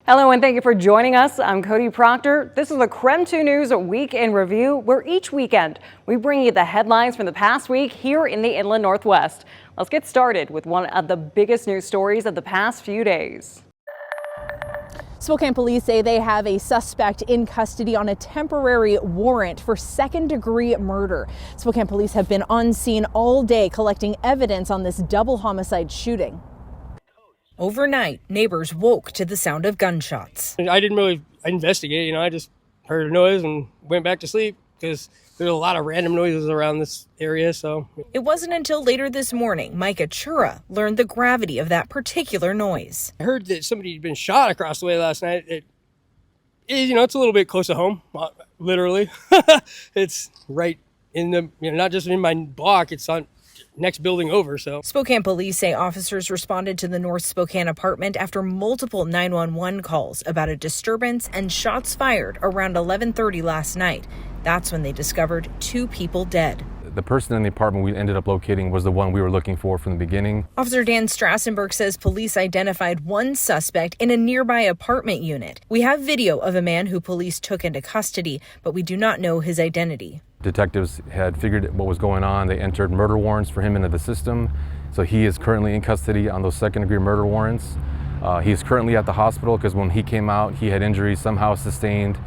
Hello and thank you for joining us. I'm Cody Proctor. This is the KREM 2 News Week in Review, where each weekend we bring you the headlines from the past week here in the Inland Northwest. Let's get started with one of the biggest news stories of the past few days. Spokane police say they have a suspect in custody on a temporary warrant for second-degree murder. Spokane police have been on scene all day collecting evidence on this double homicide shooting. Overnight, neighbors woke to the sound of gunshots. I didn't really investigate, I just heard a noise and went back to sleep because there's a lot of random noises around this area. So it wasn't until later this morning Micah Chura learned the gravity of that particular noise. I heard that somebody had been shot across the way last night. It's a little bit close to home, literally. It's right in the, not just in my block, it's on next building over. So Spokane police say officers responded to the North Spokane apartment after multiple 911 calls about a disturbance and shots fired around 11:30 last night. That's when they discovered 2 people dead. The person in the apartment we ended up locating was the one we were looking for from the beginning. Officer Dan Strassenberg says police identified one suspect in a nearby apartment unit. We have video of a man who police took into custody, but we do not know his identity. Detectives had figured what was going on. They entered murder warrants for him into the system. So he is currently in custody on those second-degree murder warrants. He is currently at the hospital because when he came out, he had injuries somehow sustained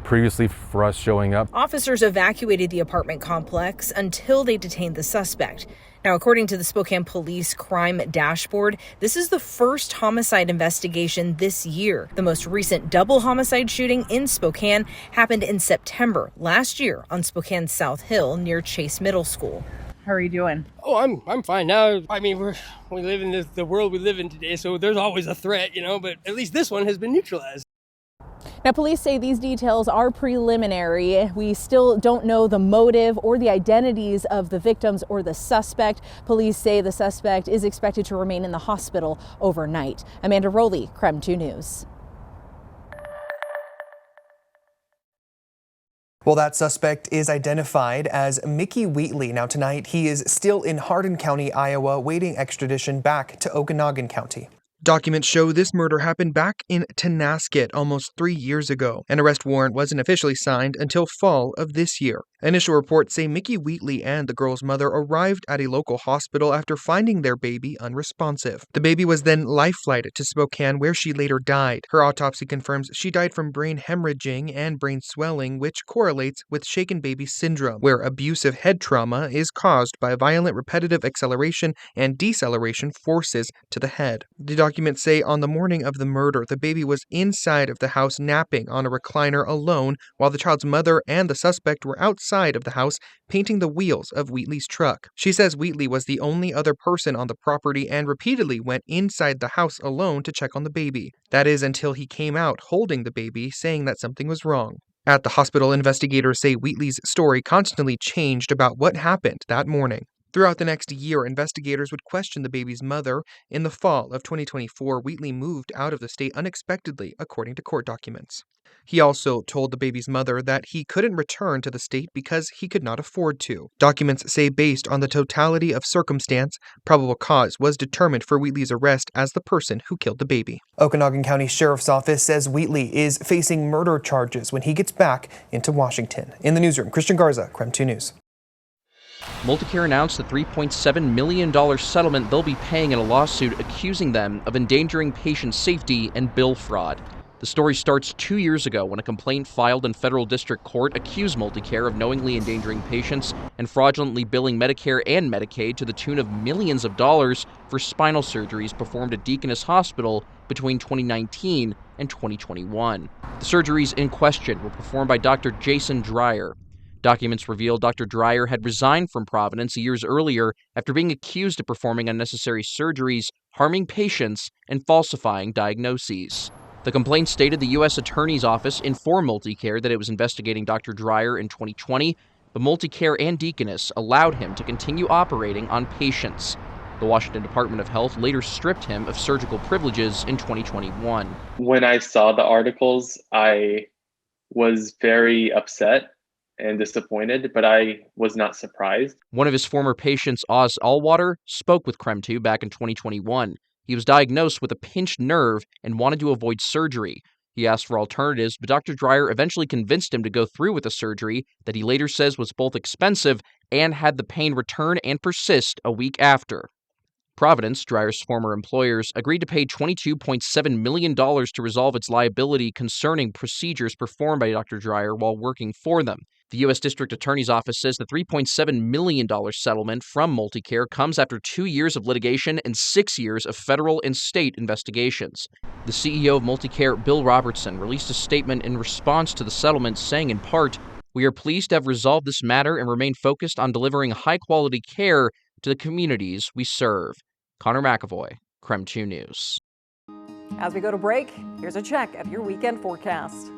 previously for us showing up. Officers evacuated the apartment complex until they detained the suspect. Now, according to the Spokane Police Crime Dashboard, this is the first homicide investigation this year. The most recent double homicide shooting in Spokane happened in September last year on Spokane's South Hill near Chase Middle School. How are you doing? Oh, I'm fine now. We live in the world we live in today, so there's always a threat, but at least this one has been neutralized. Now, police say these details are preliminary. We still don't know the motive or the identities of the victims or the suspect. Police say the suspect is expected to remain in the hospital overnight. Amanda Rowley, KREM 2 News. Well, that suspect is identified as Mickey Wheatley. Now tonight, he is still in Hardin County, Iowa, waiting extradition back to Okanogan County. Documents show this murder happened back in Tenasket almost 3 years ago. An arrest warrant wasn't officially signed until fall of this year. Initial reports say Mickey Wheatley and the girl's mother arrived at a local hospital after finding their baby unresponsive. The baby was then life-flighted to Spokane, where she later died. Her autopsy confirms she died from brain hemorrhaging and brain swelling, which correlates with shaken baby syndrome, where abusive head trauma is caused by violent repetitive acceleration and deceleration forces to the head. The documents say on the morning of the murder, the baby was inside of the house napping on a recliner alone, while the child's mother and the suspect were outside of the house painting the wheels of Wheatley's truck. She says Wheatley was the only other person on the property and repeatedly went inside the house alone to check on the baby. That is until he came out holding the baby, saying that something was wrong. At the hospital, investigators say Wheatley's story constantly changed about what happened that morning. Throughout the next year, investigators would question the baby's mother. In the fall of 2024, Wheatley moved out of the state unexpectedly, according to court documents. He also told the baby's mother that he couldn't return to the state because he could not afford to. Documents say based on the totality of circumstance, probable cause was determined for Wheatley's arrest as the person who killed the baby. Okanogan County Sheriff's Office says Wheatley is facing murder charges when he gets back into Washington. In the newsroom, Christian Garza, KREM 2 News. Multicare announced the $3.7 million settlement they'll be paying in a lawsuit accusing them of endangering patient safety and bill fraud. The story starts 2 years ago when a complaint filed in federal district court accused Multicare of knowingly endangering patients and fraudulently billing Medicare and Medicaid to the tune of millions of dollars for spinal surgeries performed at Deaconess Hospital between 2019 and 2021. The surgeries in question were performed by Dr. Jason Dreyer. Documents reveal Dr. Dreyer had resigned from Providence years earlier after being accused of performing unnecessary surgeries, harming patients, and falsifying diagnoses. The complaint stated the U.S. Attorney's Office informed Multicare that it was investigating Dr. Dreyer in 2020, but Multicare and Deaconess allowed him to continue operating on patients. The Washington Department of Health later stripped him of surgical privileges in 2021. When I saw the articles, I was very upset and disappointed, but I was not surprised. One of his former patients, Oz Allwater, spoke with KREM 2 back in 2021. He was diagnosed with a pinched nerve and wanted to avoid surgery. He asked for alternatives, but Dr. Dreyer eventually convinced him to go through with the surgery that he later says was both expensive and had the pain return and persist a week after. Providence, Dreyer's former employers, agreed to pay $22.7 million to resolve its liability concerning procedures performed by Dr. Dreyer while working for them. The U.S. District Attorney's Office says the $3.7 million settlement from Multicare comes after 2 years of litigation and 6 years of federal and state investigations. The CEO of Multicare, Bill Robertson, released a statement in response to the settlement, saying in part, "We are pleased to have resolved this matter and remain focused on delivering high-quality care to the communities we serve." Connor McAvoy, KREM 2 News. As we go to break, here's a check of your weekend forecast.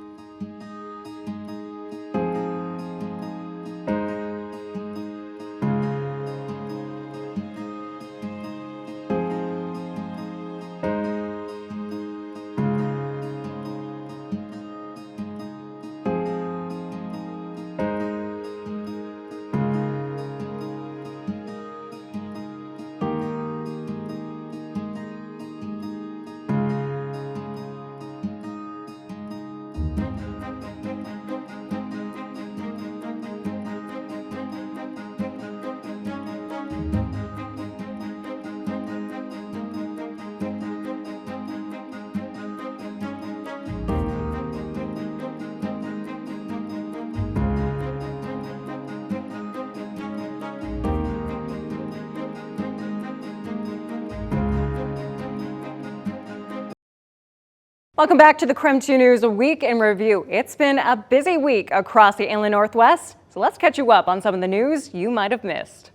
Welcome back to the KREM 2 News Week in Review. It's been a busy week across the Inland Northwest, so let's catch you up on some of the news you might have missed.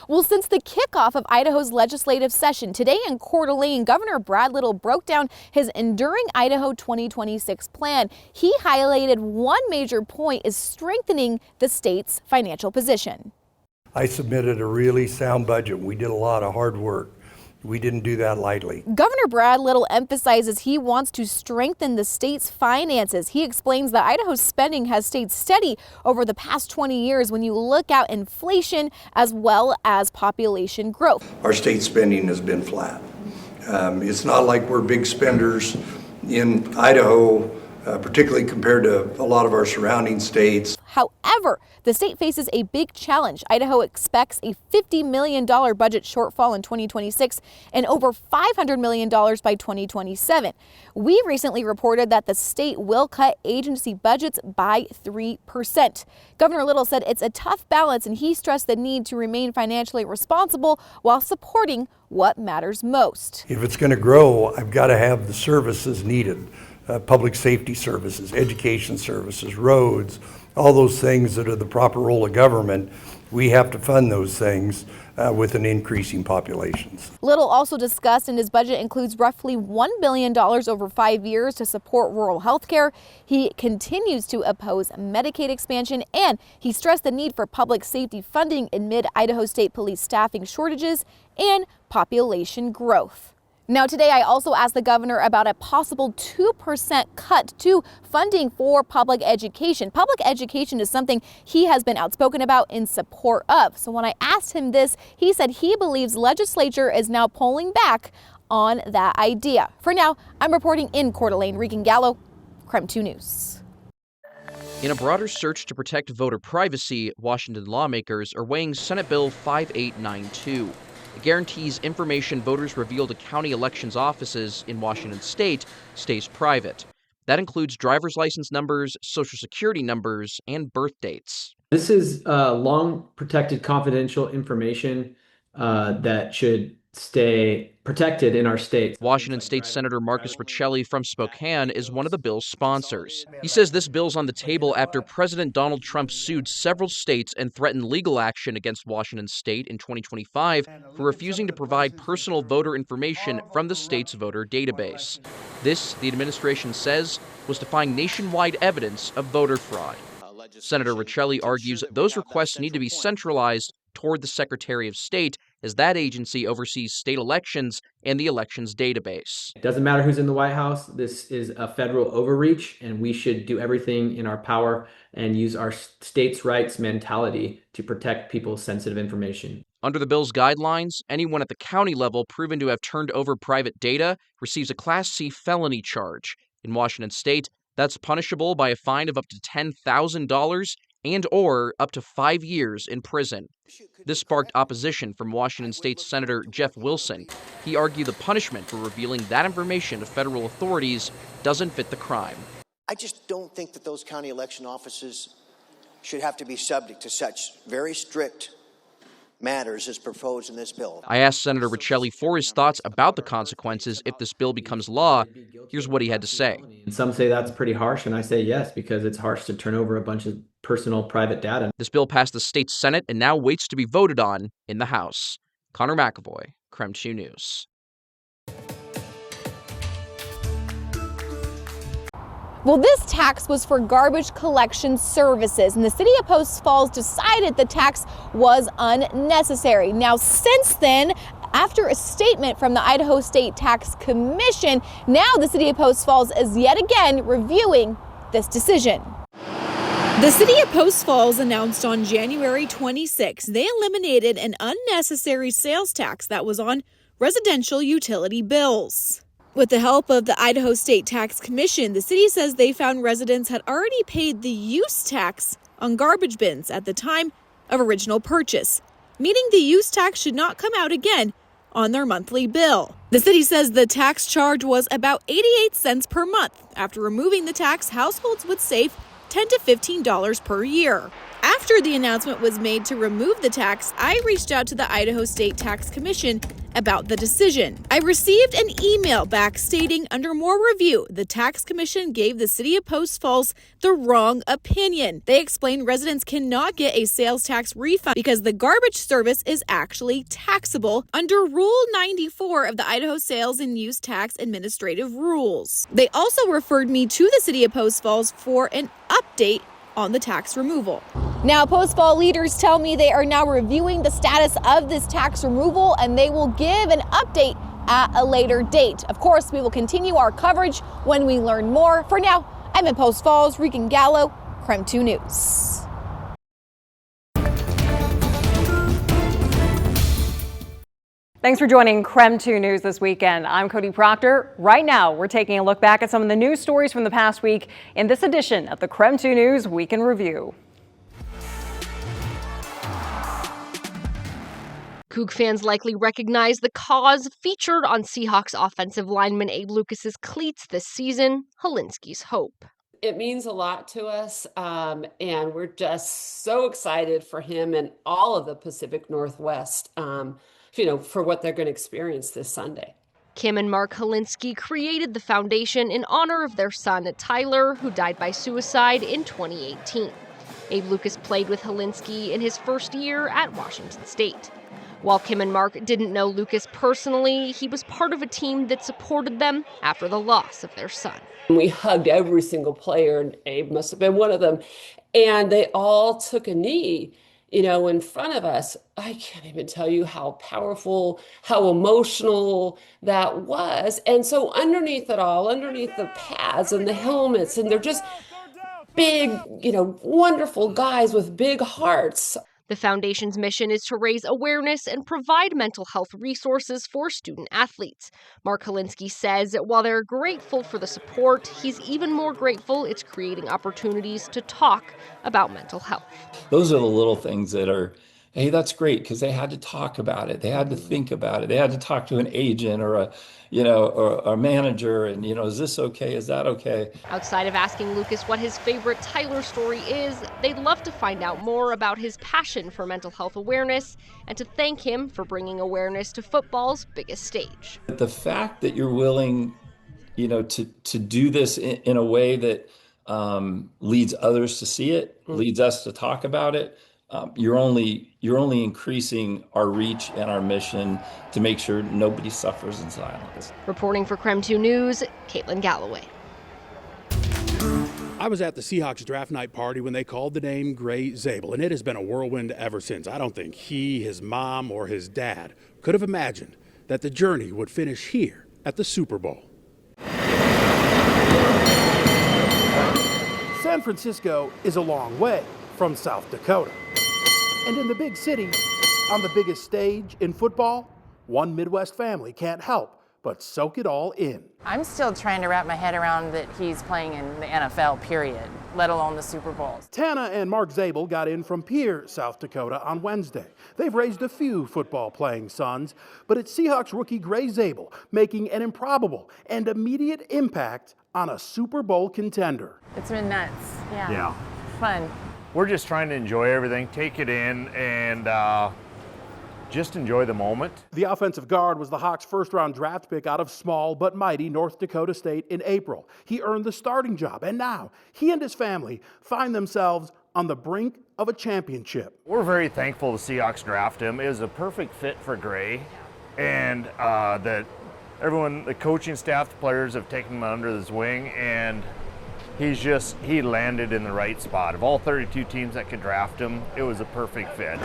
Well, since the kickoff of Idaho's legislative session today in Coeur d'Alene, Governor Brad Little broke down his Enduring Idaho 2026 plan. He highlighted one major point is strengthening the state's financial position. I submitted a really sound budget. We did a lot of hard work. We didn't do that lightly. Governor Brad Little emphasizes he wants to strengthen the state's finances. He explains that Idaho's spending has stayed steady over the past 20 years when you look at inflation as well as population growth. Our state spending has been flat. It's not like we're big spenders in Idaho, particularly compared to a lot of our surrounding states. However, the state faces a big challenge. Idaho expects a $50 million budget shortfall in 2026 and over $500 million by 2027. We recently reported that the state will cut agency budgets by 3%. Governor Little said it's a tough balance, and he stressed the need to remain financially responsible while supporting what matters most. If it's going to grow, I've got to have the services needed. Public safety services, education services, roads, all those things that are the proper role of government. We have to fund those things with an increasing populations. Little also discussed in his budget includes roughly $1 billion over 5 years to support rural health care. He continues to oppose Medicaid expansion, and he stressed the need for public safety funding amid Idaho State Police staffing shortages and population growth. Now, today I also asked the governor about a possible 2% cut to funding for public education. Public education is something he has been outspoken about in support of. So when I asked him this, he said he believes legislature is now pulling back on that idea. For now, I'm reporting in Coeur d'Alene. Regan Gallo, KREM 2 News. In a broader search to protect voter privacy, Washington lawmakers are weighing Senate Bill 5892. It guarantees information voters reveal to county elections offices in Washington state stays private. That includes driver's license numbers, social security numbers, and birth dates. This is long protected confidential information that should stay protected in our state. Washington State Senator Marcus Riccelli from Spokane is one of the bill's sponsors. He says this bill's on the table after President Donald Trump sued several states and threatened legal action against Washington State in 2025 for refusing to provide personal voter information from the state's voter database. This, the administration says, was to find nationwide evidence of voter fraud. Senator Riccelli argues those requests need to be centralized toward the Secretary of State as that agency oversees state elections and the elections database. It doesn't matter who's in the White House. This is a federal overreach, and we should do everything in our power and use our states' rights mentality to protect people's sensitive information. Under the bill's guidelines, anyone at the county level proven to have turned over private data receives a Class C felony charge. In Washington state, that's punishable by a fine of up to $10,000 and/or up to 5 years in prison. This sparked opposition from Washington State Senator Jeff Wilson. He argued the punishment for revealing that information to federal authorities doesn't fit the crime. I just don't think that those county election offices should have to be subject to such very strict matters as proposed in this bill. I asked Senator Riccelli for his thoughts about the consequences if this bill becomes law. Here's what he had to say. Some say that's pretty harsh, and I say yes, because it's harsh to turn over a bunch of personal private data. This bill passed the state Senate and now waits to be voted on in the House. Connor McAvoy, KREM 2 News. Well, this tax was for garbage collection services, and the city of Post Falls decided the tax was unnecessary. Now, since then, after a statement from the Idaho State Tax Commission, now the city of Post Falls is yet again reviewing this decision. The city of Post Falls announced on January 26 they eliminated an unnecessary sales tax that was on residential utility bills. With the help of the Idaho State Tax Commission, the city says they found residents had already paid the use tax on garbage bins at the time of original purchase, meaning the use tax should not come out again on their monthly bill. The city says the tax charge was about 88 cents per month. After removing the tax, households would save $10 to $15 per year. After the announcement was made to remove the tax, I reached out to the Idaho State Tax Commission about the decision. I received an email back stating under more review, the Tax Commission gave the city of Post Falls the wrong opinion. They explained residents cannot get a sales tax refund because the garbage service is actually taxable under Rule 94 of the Idaho Sales and Use Tax Administrative Rules. They also referred me to the city of Post Falls for an update on the tax removal. Now, Post Falls leaders tell me they are now reviewing the status of this tax removal and they will give an update at a later date. Of course, we will continue our coverage when we learn more. For now, I'm in Post Falls, Regan Gallo, KREM 2 News. Thanks for joining KREM 2 News this weekend. I'm Cody Proctor. Right now, we're taking a look back at some of the news stories from the past week in this edition of the KREM 2 News Week in Review. Coug fans likely recognize the cause featured on Seahawks offensive lineman Abe Lucas's cleats this season, Helinski's hope. It means a lot to us, and we're just so excited for him and all of the Pacific Northwest, for what they're going to experience this Sunday. Kim and Mark Helinski created the foundation in honor of their son, Tyler, who died by suicide in 2018. Abe Lucas played with Helinski in his first year at Washington State. While Kim and Mark didn't know Lucas personally, he was part of a team that supported them after the loss of their son. We hugged every single player, and Abe must have been one of them, and they all took a knee, in front of us. I can't even tell you how powerful, how emotional that was. And so underneath it all, underneath the pads and the helmets, and they're just big, wonderful guys with big hearts. The foundation's mission is to raise awareness and provide mental health resources for student athletes. Mark Helinski says while they're grateful for the support, he's even more grateful it's creating opportunities to talk about mental health. Those are the little things that are, hey, that's great, because they had to talk about it. They had to think about it. They had to talk to an agent or a manager and, is this okay? Is that okay? Outside of asking Lucas what his favorite Tyler story is, they'd love to find out more about his passion for mental health awareness and to thank him for bringing awareness to football's biggest stage. The fact that you're willing, to do this in a way that leads others to see it, leads us to talk about it, you're only increasing our reach and our mission to make sure nobody suffers in silence. Reporting for KREM 2 News, Caitlin Galloway. I was at the Seahawks draft night party when they called the name Gray Zabel, and it has been a whirlwind ever since. I don't think he, his mom, or his dad could have imagined that the journey would finish here at the Super Bowl. San Francisco is a long way from South Dakota. And in the big city, on the biggest stage in football, one Midwest family can't help but soak it all in. I'm still trying to wrap my head around that he's playing in the NFL, period, let alone the Super Bowl. Tana and Mark Zabel got in from Pierre, South Dakota on Wednesday. They've raised a few football-playing sons, but it's Seahawks rookie Gray Zabel making an improbable and immediate impact on a Super Bowl contender. It's been nuts. Yeah. Fun. We're just trying to enjoy everything, take it in, and just enjoy the moment. The offensive guard was the Hawks' first-round draft pick out of small but mighty North Dakota State in April. He earned the starting job, and now he and his family find themselves on the brink of a championship. We're very thankful the Seahawks drafted him. It was a perfect fit for Gray, and that everyone, the coaching staff, the players have taken him under his wing, and he landed in the right spot. Of all 32 teams that could draft him, it was a perfect fit.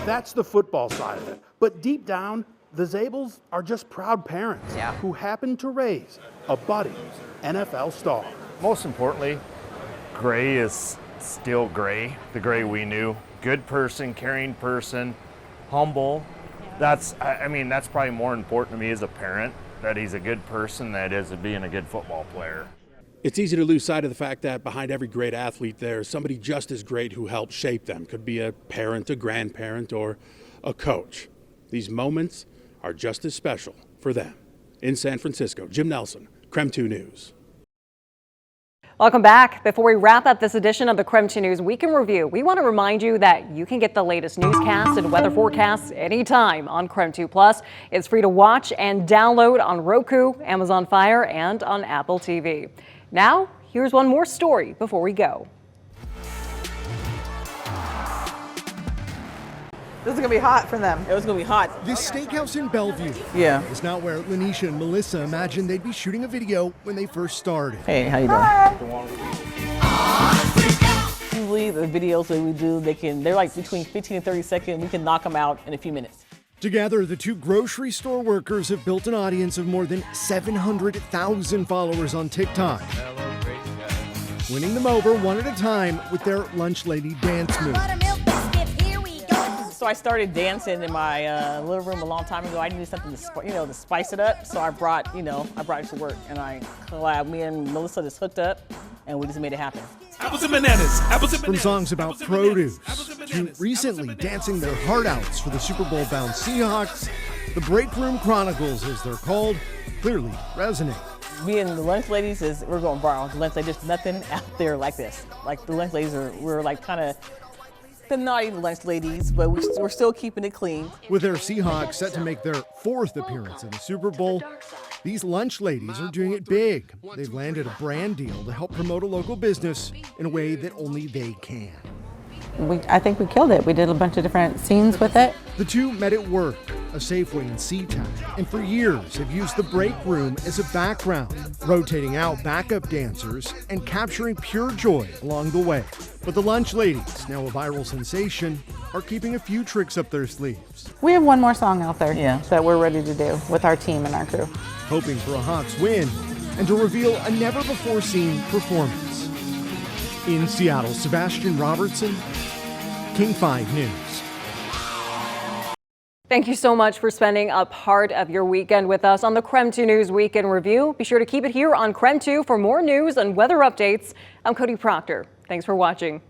That's the football side of it. But deep down, the Zabels are just proud parents who happen to raise a budding NFL star. Most importantly, Gray is still Gray, the Gray we knew. Good person, caring person, humble. That's probably more important to me as a parent, that he's a good person, that is being a good football player. It's easy to lose sight of the fact that behind every great athlete there's somebody just as great who helped shape them. Could be a parent, a grandparent, or a coach. These moments are just as special for them. In San Francisco, Jim Nelson, KREM 2 News. Welcome back. Before we wrap up this edition of the KREM 2 News Week in Review, we want to remind you that you can get the latest newscasts and weather forecasts anytime on KREM 2 Plus. It's free to watch and download on Roku, Amazon Fire, and on Apple TV. Now, here's one more story before we go. This is gonna be hot for them. It was gonna be hot. This steakhouse in Bellevue is not where Lanisha and Melissa imagined they'd be shooting a video when they first started. Hey, how you doing? Usually the videos that we do, they're like between 15 and 30 seconds. We can knock them out in a few minutes. Together, the two grocery store workers have built an audience of more than 700,000 followers on TikTok, winning them over one at a time with their lunch lady dance move. So I started dancing in my living room a long time ago. I needed something to spice it up. So I brought it to work, and me and Melissa just hooked up, and we just made it happen. Apples and bananas. From songs about produce to recently dancing their heart outs for the Super Bowl-bound Seahawks, the Break Room Chronicles, as they're called, clearly resonate. Me and the lunch ladies, we're going viral. The lunch ladies, there's nothing out there like this. Like the lunch ladies we're like kind of the naughty lunch ladies, but we're still keeping it clean. With their Seahawks set to make their fourth appearance in the Super Bowl, these lunch ladies are doing it big. They've landed a brand deal to help promote a local business in a way that only they can. I think we killed it. We did a bunch of different scenes with it. The two met at work, a Safeway in SeaTac, and for years have used the break room as a background, rotating out backup dancers and capturing pure joy along the way. But the lunch ladies, now a viral sensation, are keeping a few tricks up their sleeves. We have one more song out there that we're ready to do with our team and our crew. Hoping for a Hawks win and to reveal a never-before-seen performance. In Seattle, Sebastian Robertson, King 5 News. Thank you so much for spending a part of your weekend with us on the KREM 2 News Week in Review. Be sure to keep it here on KREM 2 for more news and weather updates. I'm Cody Proctor. Thanks for watching.